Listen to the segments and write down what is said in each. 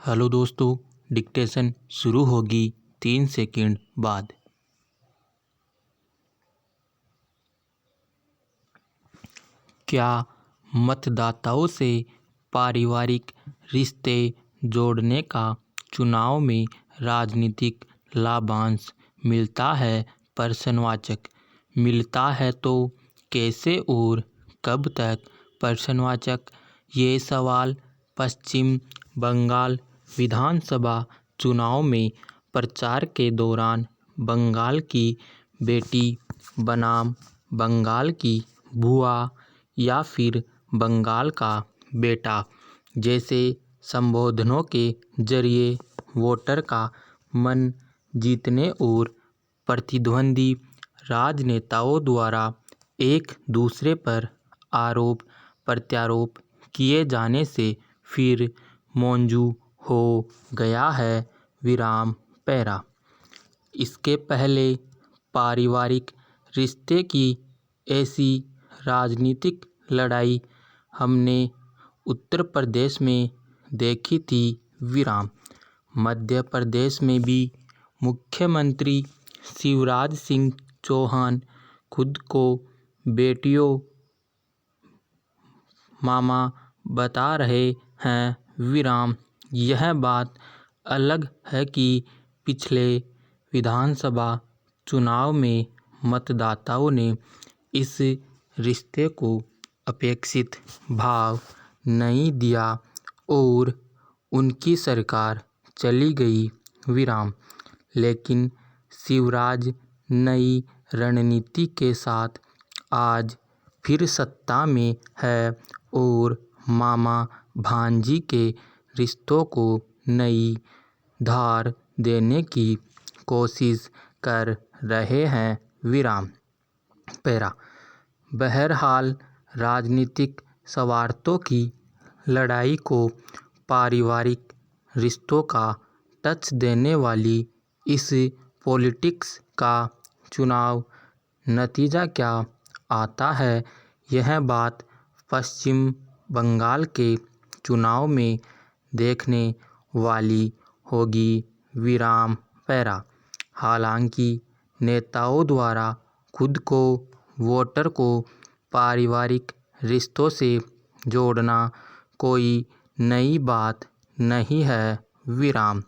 Hello दोस्तों, dictation शुरू होगी 3 सेकंड बाद। क्या मतदाताओं से पारिवारिक रिश्ते जोड़ने का चुनाव में राजनीतिक लाभांश मिलता है? प्रश्नवाचक। मिलता है तो कैसे और कब तक? प्रश्नवाचक। ये सवाल पश्चिम बंगाल विधानसभा चुनाव में प्रचार के दौरान बंगाल की बेटी बनाम बंगाल की बुआ या फिर बंगाल का बेटा जैसे संबोधनों के जरिए वोटर का मन जीतने और प्रतिद्वंदी राजनेताओं द्वारा एक दूसरे पर आरोप प्रत्यारोप किए जाने से फिर मौजू हो गया है। विराम पैरा। इसके पहले पारिवारिक रिश्ते की ऐसी राजनीतिक लड़ाई हमने उत्तर प्रदेश में देखी थी। विराम। मध्य प्रदेश में भी मुख्यमंत्री शिवराज सिंह चौहान खुद को बेटियों मामा बता रहे हैं। विराम। यह बात अलग है कि पिछले विधानसभा चुनाव में मतदाताओं ने इस रिश्ते को अपेक्षित भाव नहीं दिया और उनकी सरकार चली गई। विराम। लेकिन शिवराज नई रणनीति के साथ आज फिर सत्ता में है और मामा भांजी के रिश्तों को नई धार देने की कोशिश कर रहे हैं। विराम पैरा। बहरहाल राजनीतिक स्वार्थों की लड़ाई को पारिवारिक रिश्तों का टच देने वाली इस पॉलिटिक्स का चुनाव नतीजा क्या आता है, यह बात पश्चिम बंगाल के चुनाव में देखने वाली होगी। विराम पैरा। हालांकि नेताओं द्वारा खुद को वोटर को पारिवारिक रिश्तों से जोड़ना कोई नई बात नहीं है। विराम।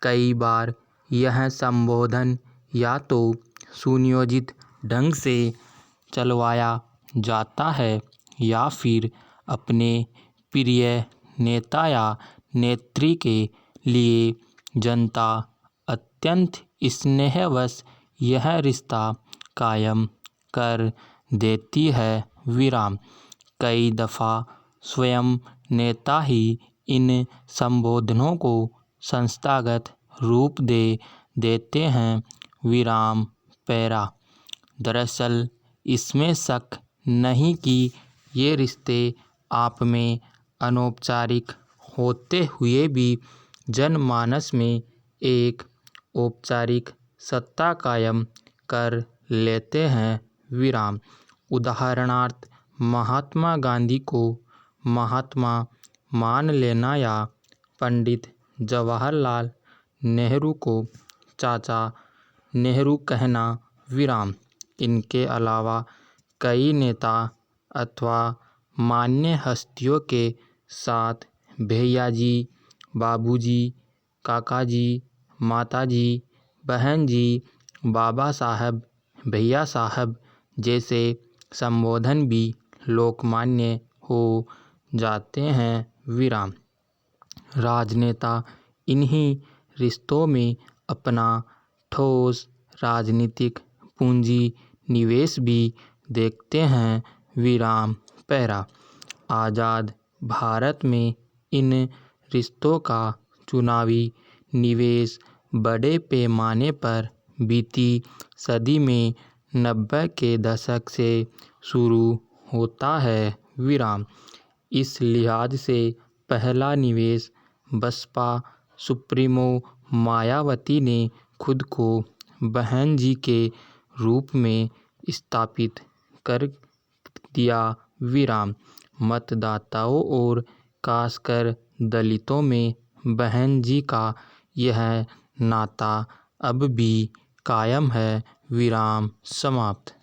कई बार यह संबोधन या तो सुनियोजित ढंग से चलवाया जाता है या फिर अपने प्रिय नेता या नेत्री के लिए जनता अत्यंत स्नेहवश यह रिश्ता कायम कर देती है। विराम। कई दफ़ा स्वयं नेता ही इन संबोधनों को संस्थागत रूप दे देते हैं। विराम पैरा। दरअसल इसमें शक नहीं कि ये रिश्ते आप में अनौपचारिक होते हुए भी जनमानस में एक औपचारिक सत्ता कायम कर लेते हैं। विराम। उदाहरणार्थ महात्मा गांधी को महात्मा मान लेना या पंडित जवाहरलाल नेहरू को चाचा नेहरू कहना। विराम। इनके अलावा कई नेता अथवा मान्य हस्तियों के साथ भैयाजी, बाबूजी, काकाजी, माताजी, बहन जी, बाबा साहब, भैया साहब जैसे संबोधन भी लोकमान्य हो जाते हैं। विराम। राजनेता इन्हीं रिश्तों में अपना ठोस राजनीतिक पूंजी निवेश भी देखते हैं। विराम पैरा। आज़ाद भारत में इन रिश्तों का चुनावी निवेश बड़े पैमाने पर बीती सदी में 90 के दशक से शुरू होता है। विराम। इस लिहाज से पहला निवेश बसपा सुप्रीमो मायावती ने खुद को बहन जी के रूप में स्थापित कर दिया। विराम। मतदाताओं और खासकर दलितों में बहन जी का यह नाता अब भी कायम है। विराम समाप्त।